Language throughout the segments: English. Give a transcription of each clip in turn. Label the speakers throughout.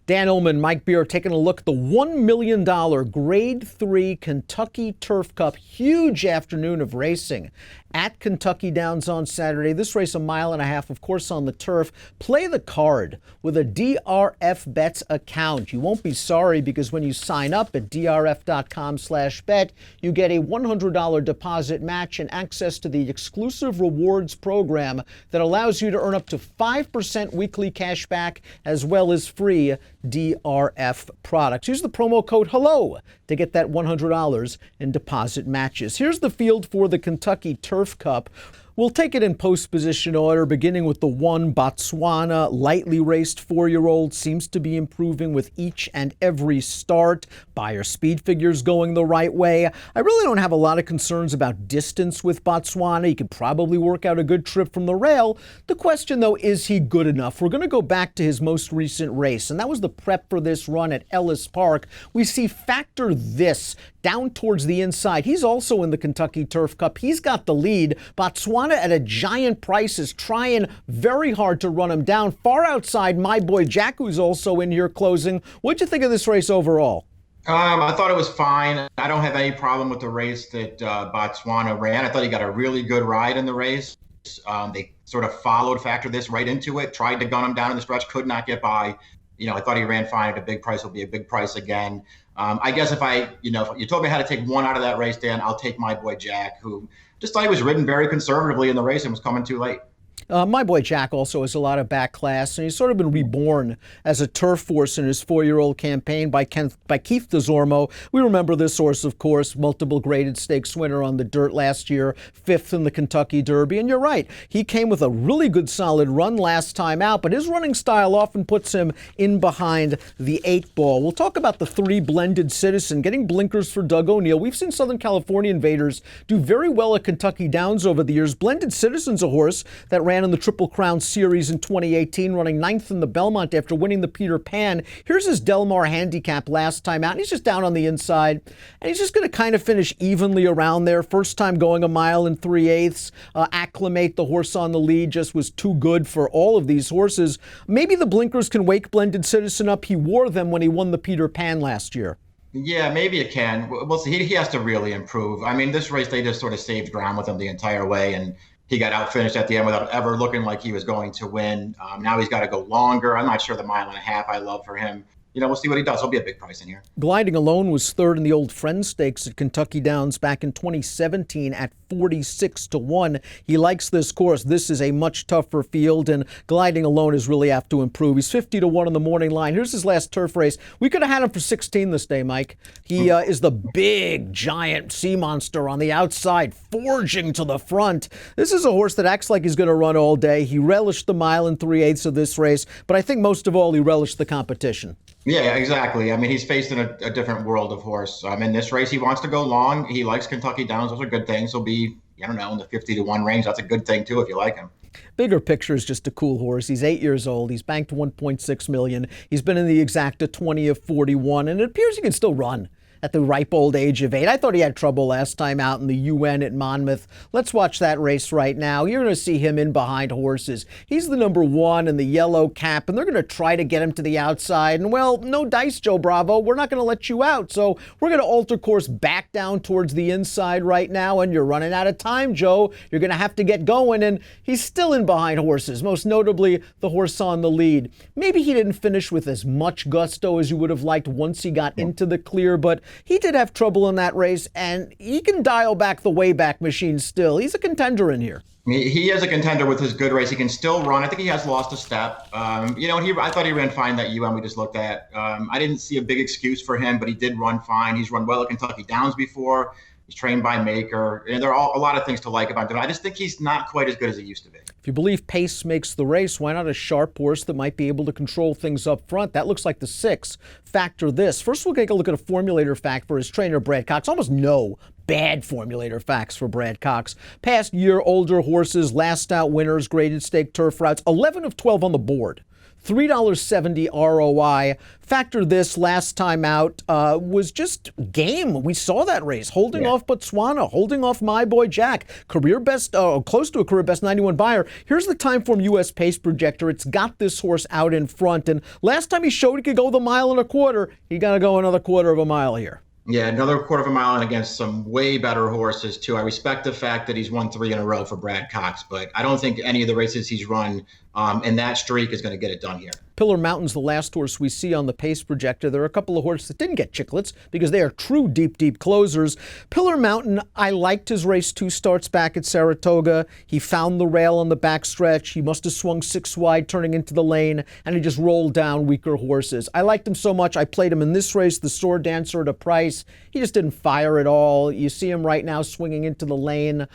Speaker 1: Dan Illman, Mike Beer taking a look at the $1 million Grade 3 Kentucky Turf Cup. Huge afternoon of racing at Kentucky Downs on Saturday. This race, a mile and a half, of course, on the turf. Play the card with a DRF Bets account. You won't be sorry, because when you sign up at drf.com/bet, you get a $100 deposit match and access to the exclusive rewards program that allows you to earn up to 5% weekly cash back, as well as free DRF products. Use the promo code HELLO to get that $100 in deposit matches. Here's the field for the Kentucky Turf Cup. We'll take it in post position order, beginning with the one. Botswana, lightly raced 4-year-old, seems to be improving with each and every start. Buyer speed figures going the right way. I really don't have a lot of concerns about distance with Botswana. He could probably work out a good trip from the rail. The question, though, is he good enough? We're going to go back to his most recent race, and that was the prep for this run at Ellis Park. We see Factor This down towards the inside. He's also in the Kentucky Turf Cup. He's got the lead. Botswana at a giant price is trying very hard to run him down. Far outside, my boy Jack, who's also in here closing. What'd you think of this race overall?
Speaker 2: I thought it was fine. I don't have any problem with the race that Botswana ran. I thought he got a really good ride in the race. They sort of followed Factor This right into it, tried to gun him down in the stretch, could not get by. I thought he ran fine at a big price. Will be a big price again. I guess if you told me how to take one out of that race, Dan, I'll take my boy Jack, who just thought he was ridden very conservatively in the race and was coming too late.
Speaker 1: My boy Jack also has a lot of back class, and he's sort of been reborn as a turf horse in his 4-year-old campaign by Keith DeZormo. We remember this horse, of course, multiple graded stakes winner on the dirt last year, 5th in the Kentucky Derby. And you're right, he came with a really good solid run last time out, but his running style often puts him in behind the 8 ball. We'll talk about the 3 Blended Citizen, getting blinkers for Doug O'Neill. We've seen Southern California invaders do very well at Kentucky Downs over the years. Blended Citizen's a horse that ran in the Triple Crown Series in 2018, running 9th in the Belmont after winning the Peter Pan. Here's his Del Mar handicap last time out, and he's just down on the inside, and he's just going to kind of finish evenly around there. First time going a mile and 3/8. Acclimate, the horse on the lead, just was too good for all of these horses. Maybe the blinkers can wake Blended Citizen up. He wore them when he won the Peter Pan last year.
Speaker 2: Yeah, maybe it can. We'll see. He has to really improve. I mean, this race, they just sort of saved ground with him the entire way, and he got outfinished at the end without ever looking like he was going to win. Now he's got to go longer. I'm not sure the mile and a half I love for him. We'll see what he does. He'll be a big price in here.
Speaker 1: Gliding Alone was 3rd in the Old Friends Stakes at Kentucky Downs back in 2017 at 46-1. He likes this course. This is a much tougher field, and Gliding Alone is really have to improve. He's 50-1 on the morning line. Here's his last turf race. We could have had him for 16 this day, Mike. He is the big, giant sea monster on the outside, forging to the front. This is a horse that acts like he's going to run all day. He relished the mile and 3/8 of this race, but I think most of all, he relished the competition.
Speaker 2: Yeah, exactly. I mean, he's faced in a different world of horse. In this race, he wants to go long. He likes Kentucky Downs. Those are good things. He'll be, in the 50-1 range. That's a good thing, too, if you like him.
Speaker 1: Bigger picture is just a cool horse. He's 8 years old. He's banked $1.6 million. He's been in the exacta 20 of 41, and it appears he can still run at the ripe old age of 8. I thought he had trouble last time out in the UN at Monmouth. Let's watch that race right now. You're going to see him in behind horses. He's the number 1 in the yellow cap, and they're going to try to get him to the outside. And, well, no dice, Joe Bravo. We're not going to let you out. So we're going to alter course back down towards the inside right now, and you're running out of time, Joe. You're going to have to get going, and he's still in behind horses, most notably the horse on the lead. Maybe he didn't finish with as much gusto as you would have liked once he got into the clear, but he did have trouble in that race, and he can dial back the Wayback Machine still. He's a contender in here.
Speaker 2: He is a contender with his good race. He can still run. I think he has lost a step. I thought he ran fine that UN we just looked at. I didn't see a big excuse for him, but he did run fine. He's run well at Kentucky Downs before. He's trained by Maker. And there are a lot of things to like about him. I just think he's not quite as good as he used to be.
Speaker 1: If you believe pace makes the race, why not a sharp horse that might be able to control things up front? That looks like the 6. Factor This. First, we'll take a look at a formulator fact for his trainer, Brad Cox. Almost no bad formulator facts for Brad Cox. Past year, older horses, last out winners, graded stake turf routes, 11 of 12 on the board. $3.70 ROI. Factor this last time out was just game. We saw that race, holding off Botswana, holding off My Boy Jack, career best, close to a career best 91 buyer. Here's the Timeform US pace projector. It's got this horse out in front, and last time he showed he could go the mile and a quarter. He got to go another quarter of a mile here.
Speaker 2: Yeah, another quarter of a mile and against some way better horses, too. I respect the fact that he's won 3 in a row for Brad Cox, but I don't think any of the races he's run in that streak is going to get it done here.
Speaker 1: Pillar Mountain's the last horse we see on the pace projector. There are a couple of horses that didn't get chicklets because they are true deep closers. Pillar Mountain, I liked his race 2 starts back at Saratoga. He found the rail on the backstretch. He must have swung 6 wide turning into the lane, and he just rolled down weaker horses. I liked him so much, I played him in this race, the Sword Dancer at a price. He just didn't fire at all. You see him right now swinging into the lane.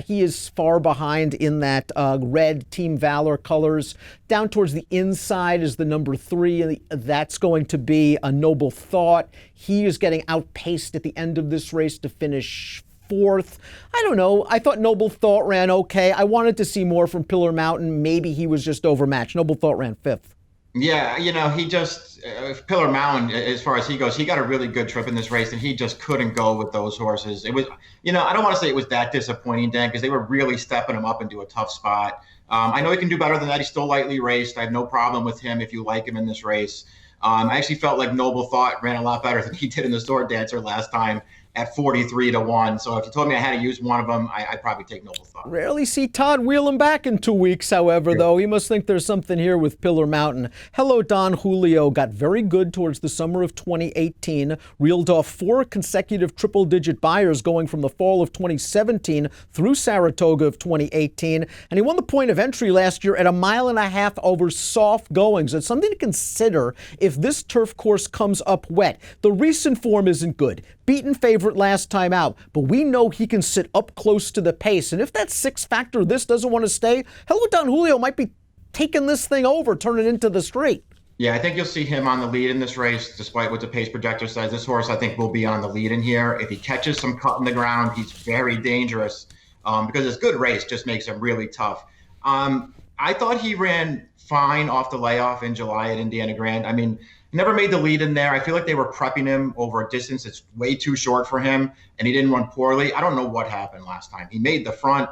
Speaker 1: He is far behind in that red Team Valor colors. Down towards the inside is the number 3, and that's going to be a Noble Thought. He is getting outpaced at the end of this race to finish 4th. I don't know. I thought Noble Thought ran okay. I wanted to see more from Pillar Mountain. Maybe he was just overmatched. Noble Thought ran 5th.
Speaker 2: Yeah, he just, Pillar Mountain, as far as he goes, he got a really good trip in this race, and he just couldn't go with those horses. It was, I don't want to say it was that disappointing, Dan, because they were really stepping him up into a tough spot. I know he can do better than that. He's still lightly raced. I have no problem with him if you like him in this race. I actually felt like Noble Thought ran a lot better than he did in the Sword Dancer last time at 43-1. So if you told me I had to use one of them, I'd probably take Noble Thought.
Speaker 1: Rarely see Todd wheel him back in 2 weeks, however, though. He must think there's something here with Pillar Mountain. Hello, Don Julio got very good towards the summer of 2018, reeled off 4 consecutive triple-digit buyers going from the fall of 2017 through Saratoga of 2018, and he won the point of entry last year at a mile and a half over soft goings. It's something to consider if this turf course comes up wet. The recent form isn't good. Beaten favorite last time out, but we know he can sit up close to the pace. And if that 6 factor this doesn't want to stay, Hello Don Julio might be taking this thing over, turning it into the straight.
Speaker 2: Yeah, I think you'll see him on the lead in this race, despite what the pace projector says. This horse, I think, will be on the lead in here. If he catches some cut in the ground, he's very dangerous because his good race just makes him really tough. I thought he ran fine off the layoff in July at Indiana Grand. I mean, never made the lead in there. I feel like they were prepping him over a distance that's way too short for him, and he didn't run poorly. I don't know what happened last time. He made the front.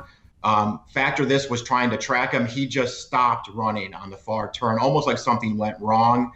Speaker 2: Factor this was trying to track him. He just stopped running on the far turn, almost like something went wrong.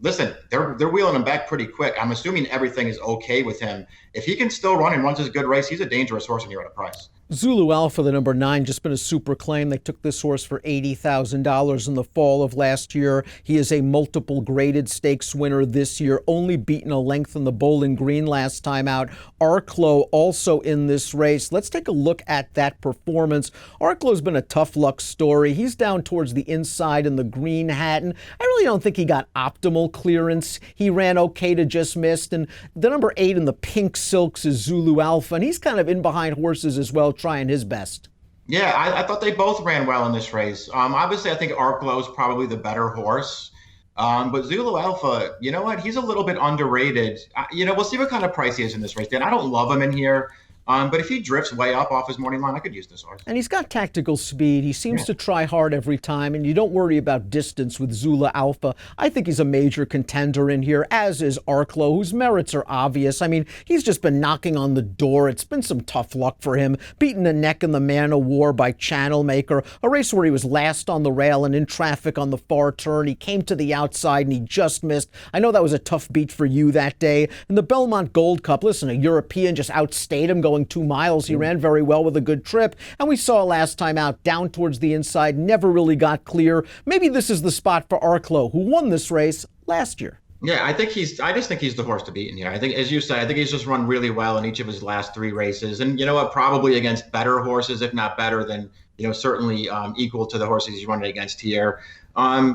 Speaker 2: Listen, they're wheeling him back pretty quick. I'm assuming everything is okay with him. If he can still run and runs his good race, he's a dangerous horse in here at a price.
Speaker 1: Zulu Alpha, the number 9, just been a super claim. They took this horse for $80,000 in the fall of last year. He is a multiple graded stakes winner this year, only beaten a length in the Bowling Green last time out. Arklow also in this race. Let's take a look at that performance. Arklow's been a tough luck story. He's down towards the inside in the green hat, and I really don't think he got optimal clearance. He ran okay to just missed, and the number 8 in the pink silks is Zulu Alpha, and he's kind of in behind horses as well, trying his best.
Speaker 2: Yeah, I thought they both ran well in this race. Obviously, I think Arklow is probably the better horse. But Zulu Alpha, you know what? He's a little bit underrated. We'll see what kind of price he is in this race. Dan, I don't love him in here. But if he drifts way up off his morning line, I could use this horse.
Speaker 1: And he's got tactical speed. He seems to try hard every time, and you don't worry about distance with Zula Alpha. I think he's a major contender in here, as is Arklow, whose merits are obvious. I mean, he's just been knocking on the door. It's been some tough luck for him. Beaten the neck in the Man o' War by Channel Maker, a race where he was last on the rail and in traffic on the far turn. He came to the outside and he just missed. I know that was a tough beat for you that day. In the Belmont Gold Cup, listen, a European just outstayed him going 2 miles. He ran very well with a good trip. And we saw last time out, down towards the inside, never really got clear. Maybe this is the spot for Arklow, who won this race last year.
Speaker 2: Yeah, I just think he's the horse to beat in here. I think, as you said, I think he's just run really well in each of his last 3 races. And you know what? Probably against better horses, if not better than, certainly equal to the horses he's running against here. I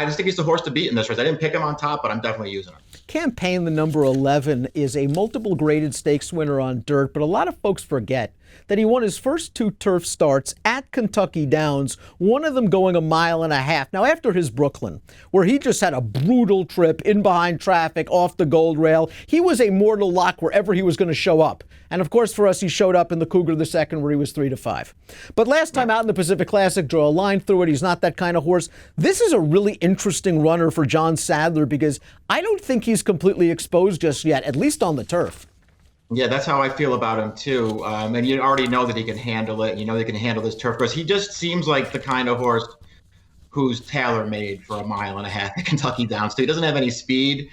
Speaker 2: just think he's the horse to beat in this race. I didn't pick him on top, but I'm definitely using him.
Speaker 1: Campaign, the number 11, is a multiple graded stakes winner on dirt, but a lot of folks forget that he won his first 2 turf starts at Kentucky Downs, one of them going a mile and a half. Now, after his Brooklyn, where he just had a brutal trip in behind traffic off the gold rail, he was a mortal lock wherever he was going to show up. And of course, for us, he showed up in the Cougar the Second, where he was 3-5. But last time out in the Pacific Classic, draw a line through it. He's not that kind of horse. This is a really interesting runner for John Sadler because I don't think he's completely exposed just yet, at least on the turf.
Speaker 2: Yeah, that's how I feel about him too. And you already know that he can handle it. You know, he can handle this turf course. He just seems like the kind of horse who's tailor-made for a mile and a half at Kentucky Downs. So he doesn't have any speed,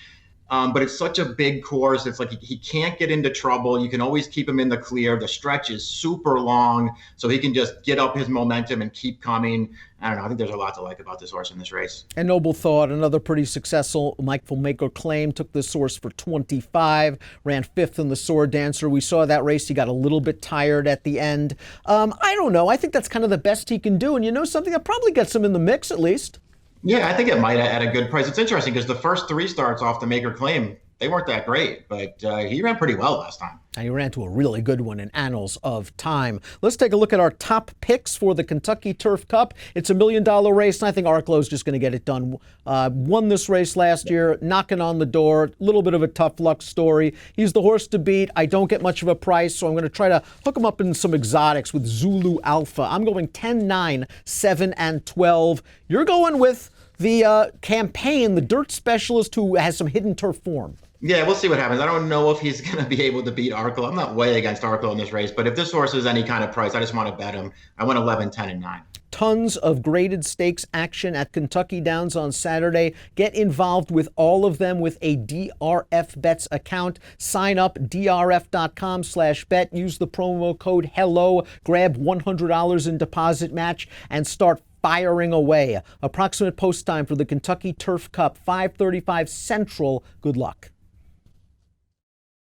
Speaker 2: but it's such a big course. It's like he can't get into trouble. You can always keep him in the clear. The stretch is super long, so he can just get up his momentum and keep coming. I don't know. I think there's a lot to like about this horse in this race.
Speaker 1: And Noble Thought, another pretty successful Michael Maker claim, took this horse for 25, ran 5th in the Sword Dancer. We saw that race. He got a little bit tired at the end. I don't know. I think that's kind of the best he can do. And you know something? That probably gets him in the mix at least.
Speaker 2: Yeah, I think it might at a good price. It's interesting because the first 3 starts off the Maker claim, they weren't that great, but he ran pretty well last time.
Speaker 1: And he ran to a really good one in Annals of Time. Let's take a look at our top picks for the Kentucky Turf Cup. It's $1 million race, and I think Arklow's just going to get it done. Won this race last year, knocking on the door. A little bit of a tough luck story. He's the horse to beat. I don't get much of a price, so I'm going to try to hook him up in some exotics with Zulu Alpha. I'm going 10, 9, 7, and 12. You're going with the Campaign, the dirt specialist who has some hidden turf form.
Speaker 2: Yeah, we'll see what happens. I don't know if he's going to be able to beat Arklow. I'm not way against Arklow in this race, but if this horse is any kind of price, I just want to bet him. I went 11, 10, and 9.
Speaker 1: Tons of graded stakes action at Kentucky Downs on Saturday. Get involved with all of them with a DRF Bets account. Sign up, drf.com/bet. Use the promo code HELLO. Grab $100 in deposit match and start firing away. Approximate post time for the Kentucky Turf Cup, 5:35 Central. Good luck.